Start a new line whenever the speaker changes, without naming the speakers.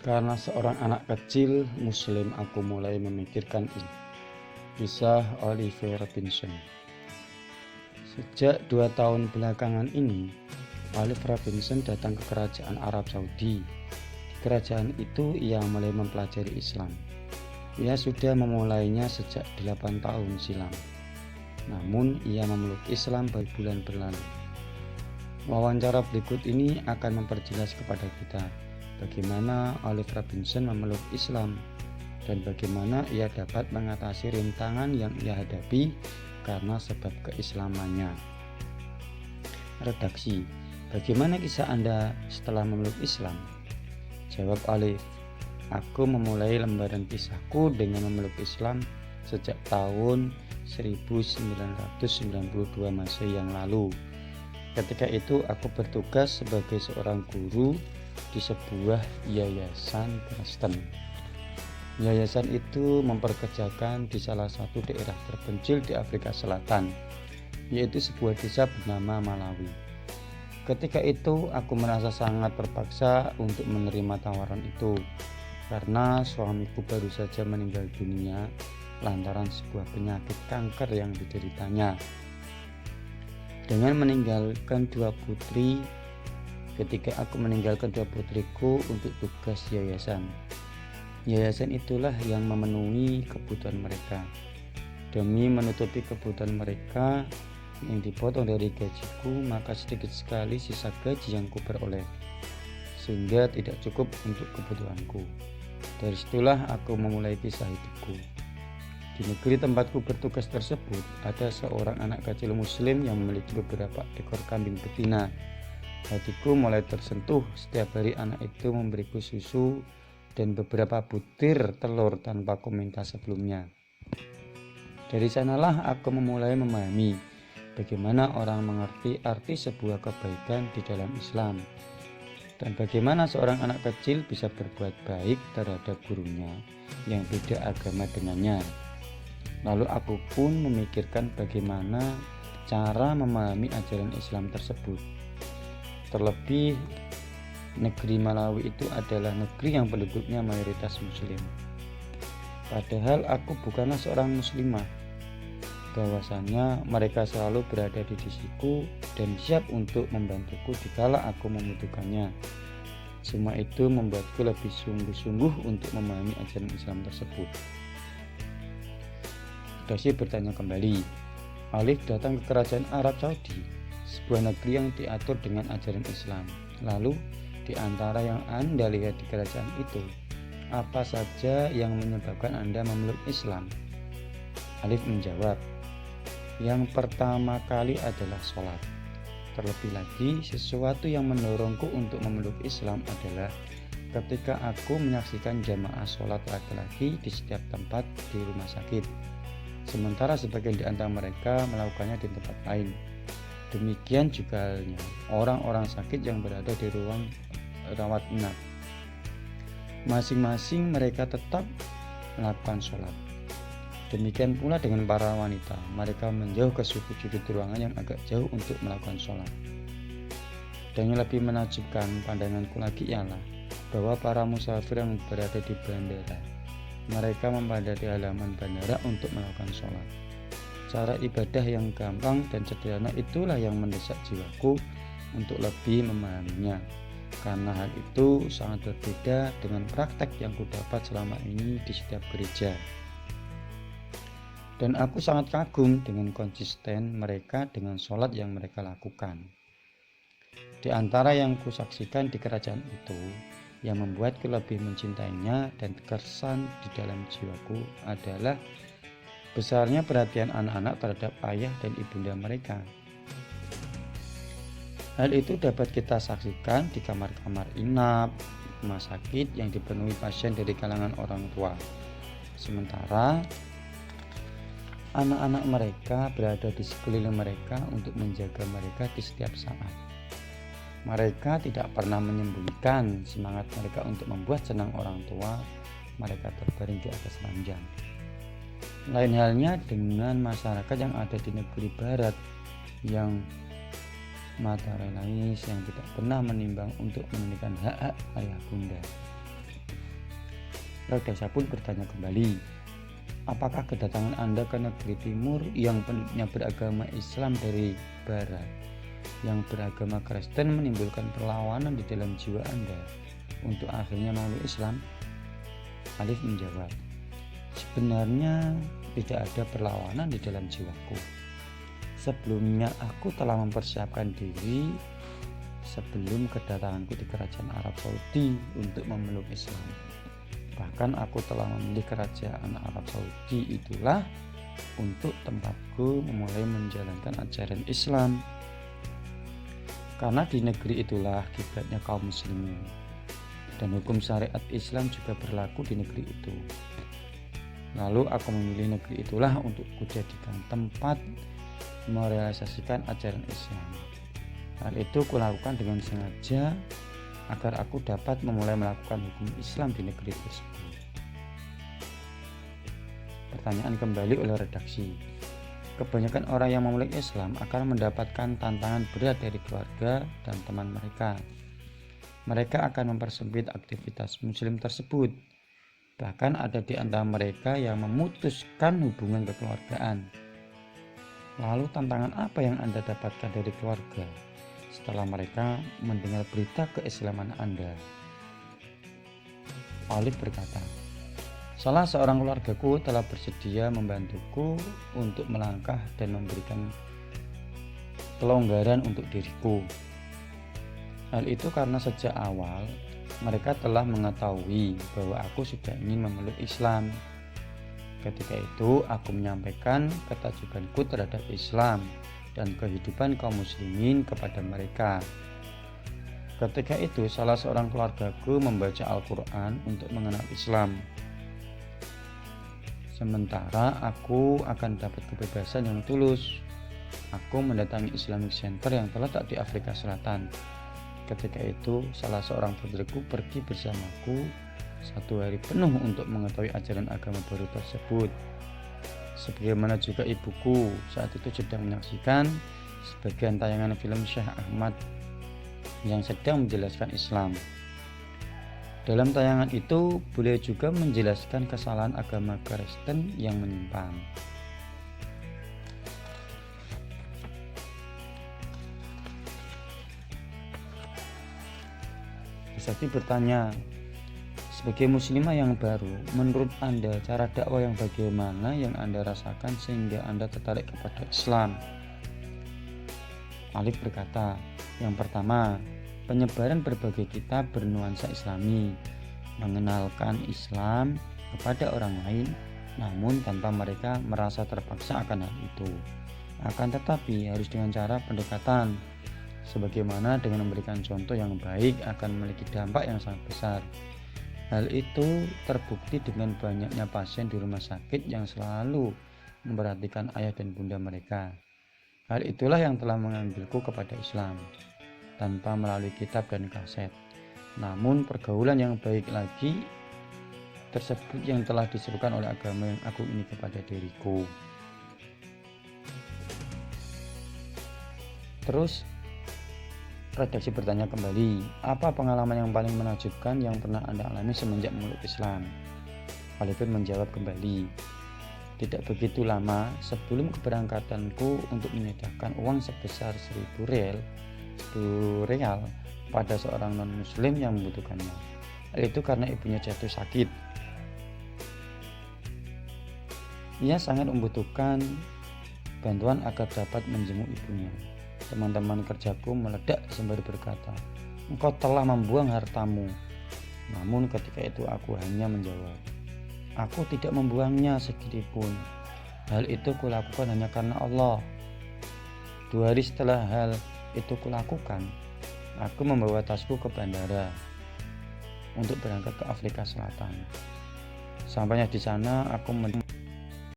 Karena seorang anak kecil Muslim, aku mulai memikirkan ini. Kisah Oliver Robinson. Sejak 2 tahun belakangan ini, Oliver Robinson datang ke kerajaan Arab Saudi. Di kerajaan itu ia mulai mempelajari Islam. Ia sudah memulainya sejak 8 tahun silam. Namun ia memeluk Islam bulan berlalu. Wawancara berikut ini akan memperjelas kepada kita bagaimana Oliver Robinson memeluk Islam dan bagaimana ia dapat mengatasi rintangan yang ia hadapi karena sebab keislamannya. Redaksi: bagaimana kisah Anda setelah memeluk Islam? Jawab Olive: aku memulai lembaran kisahku dengan memeluk Islam sejak tahun 1992 Masehi yang lalu. Ketika itu aku bertugas sebagai seorang guru di sebuah yayasan Kristen. Yayasan itu memperkerjakan di salah satu daerah terpencil di Afrika Selatan, yaitu sebuah desa bernama Malawi. Ketika itu aku merasa sangat terpaksa untuk menerima tawaran itu karena suamiku baru saja meninggal dunia lantaran sebuah penyakit kanker yang dideritanya. Dengan meninggalkan ketika aku meninggalkan dua putriku untuk tugas yayasan itulah yang memenuhi kebutuhan mereka. Demi menutupi kebutuhan mereka yang dipotong dari gajiku, maka sedikit sekali sisa gaji yang kuperoleh, sehingga tidak cukup untuk kebutuhanku. Dari situlah aku memulai kisah hidupku. Di negeri tempatku bertugas tersebut, ada seorang anak kecil Muslim yang memiliki beberapa ekor kambing betina. Hatiku mulai tersentuh setiap hari anak itu memberiku susu dan beberapa butir telur tanpa komentar sebelumnya. Dari sanalah aku memulai memahami bagaimana orang mengerti arti sebuah kebaikan di dalam Islam dan bagaimana seorang anak kecil bisa berbuat baik terhadap gurunya yang beda agama dengannya. Lalu aku pun memikirkan bagaimana cara memahami ajaran Islam tersebut. Terlebih negeri Malawi itu adalah negeri yang penduduknya mayoritas Muslim. Padahal aku bukanlah seorang Muslimah. Bahwasanya mereka selalu berada di sisiku dan siap untuk membantuku dikala aku membutuhkannya. Semua itu membuatku lebih sungguh-sungguh untuk memahami ajaran Islam tersebut. Dasi bertanya kembali. Olive datang ke kerajaan Arab Saudi, sebuah negeri yang diatur dengan ajaran Islam. Lalu, di antara yang Anda lihat di kerajaan itu, apa saja yang menyebabkan Anda memeluk Islam? Olive menjawab, yang pertama kali adalah sholat. Terlebih lagi, sesuatu yang mendorongku untuk memeluk Islam adalah ketika aku menyaksikan jamaah sholat laki-laki di setiap tempat di rumah sakit. Sementara sebagian di antara mereka melakukannya di tempat lain. Demikian juga halnya orang-orang sakit yang berada di ruang rawat inap. Masing-masing mereka tetap melakukan sholat. Demikian pula dengan para wanita, mereka menjauh ke sudut ruangan yang agak jauh untuk melakukan sholat. Dan yang lebih menakjubkan pandanganku lagi ialah bahwa para musafir yang berada di bandara, mereka memadati halaman bandara untuk melakukan sholat. Cara ibadah yang gampang dan sederhana itulah yang mendesak jiwaku untuk lebih memahaminya. Karena hal itu sangat berbeda dengan praktek yang kudapat selama ini di setiap gereja. Dan aku sangat kagum dengan konsisten mereka dengan sholat yang mereka lakukan. Di antara yang kusaksikan di kerajaan itu, yang membuatku lebih mencintainya dan terkesan di dalam jiwaku adalah besarnya perhatian anak-anak terhadap ayah dan ibunda mereka. Hal itu dapat kita saksikan di kamar-kamar inap, rumah sakit yang dipenuhi pasien dari kalangan orang tua. Sementara anak-anak mereka berada di sekeliling mereka untuk menjaga mereka di setiap saat. Mereka tidak pernah menyembunyikan semangat mereka untuk membuat senang orang tua mereka terbaring di atas ranjang. Lain halnya dengan masyarakat yang ada di negeri barat yang materialis, yang tidak pernah menimbang untuk menunaikan hak-hak ayah bunda. Raksasa pun bertanya kembali, apakah kedatangan Anda ke negeri timur yang penduduknya beragama Islam dari barat, yang beragama Kristen menimbulkan perlawanan di dalam jiwa Anda untuk akhirnya memeluk Islam? Alif menjawab, sebenarnya tidak ada perlawanan di dalam jiwaku. Sebelumnya aku telah mempersiapkan diri sebelum kedatanganku di kerajaan Arab Saudi untuk memeluk Islam. Bahkan aku telah memilih kerajaan Arab Saudi itulah untuk tempatku memulai menjalankan ajaran Islam. Karena di negeri itulah kiblatnya kaum muslimin, dan hukum syariat Islam juga berlaku di negeri itu. Lalu aku memilih negeri itulah untuk kujadikan tempat merealisasikan ajaran Islam. Hal itu kulakukan dengan sengaja agar aku dapat memulai melakukan hukum Islam di negeri tersebut. Pertanyaan kembali oleh redaksi. Kebanyakan orang yang memulai Islam akan mendapatkan tantangan berat dari keluarga dan teman mereka. Mereka akan mempersempit aktivitas muslim tersebut. Bahkan ada di antara mereka yang memutuskan hubungan kekeluargaan. Lalu tantangan apa yang Anda dapatkan dari keluarga setelah mereka mendengar berita keislaman Anda? Alif berkata, salah seorang keluargaku telah bersedia membantuku untuk melangkah dan memberikan kelonggaran untuk diriku. Hal itu karena sejak awal mereka telah mengetahui bahwa aku sudah ingin memeluk Islam. Ketika itu aku menyampaikan ketajubanku terhadap Islam dan kehidupan kaum muslimin kepada mereka. Ketika itu salah seorang keluargaku membaca Al-Quran untuk mengenal Islam. Sementara aku akan dapat kebebasan yang tulus. Aku mendatangi Islamic Center yang terletak di Afrika Selatan. Ketika itu salah seorang putriku pergi bersamaku 1 hari penuh untuk mengetahui ajaran agama baru tersebut. Sebagaimana juga ibuku saat itu sedang menyaksikan sebagian tayangan film Syekh Ahmad yang sedang menjelaskan Islam. Dalam tayangan itu beliau juga menjelaskan kesalahan agama Kristen yang menyimpang. Sakti bertanya, sebagai muslimah yang baru, menurut Anda cara dakwah yang bagaimana yang Anda rasakan sehingga Anda tertarik kepada Islam? Alif berkata, yang pertama, penyebaran berbagai kitab bernuansa Islami, mengenalkan Islam kepada orang lain, namun tanpa mereka merasa terpaksa akan hal itu. Akan tetapi harus dengan cara pendekatan, sebagaimana dengan memberikan contoh yang baik akan memiliki dampak yang sangat besar. Hal itu terbukti dengan banyaknya pasien di rumah sakit yang selalu memperhatikan ayah dan bunda mereka. Hal itulah yang telah mengambilku kepada Islam, tanpa melalui kitab dan kaset. Namun pergaulan yang baik lagi tersebut yang telah diserukan oleh agama yang aku ini kepada diriku. Terus redaksi bertanya kembali, apa pengalaman yang paling menakjubkan yang pernah Anda alami semenjak memeluk Islam? Alif pun menjawab kembali, tidak begitu lama sebelum keberangkatanku untuk menyediakan uang sebesar 1.000 real pada seorang non-muslim yang membutuhkannya. Hal itu karena ibunya jatuh sakit. Ia sangat membutuhkan bantuan agar dapat menjenguk ibunya. Teman-teman kerjaku meledak sembari berkata, engkau telah membuang hartamu. Namun ketika itu aku hanya menjawab, aku tidak membuangnya sedikitpun. Hal itu kulakukan hanya karena Allah. 2 hari setelah hal itu kulakukan, aku membawa tasku ke bandara untuk berangkat ke Afrika Selatan. Sampainya di sana aku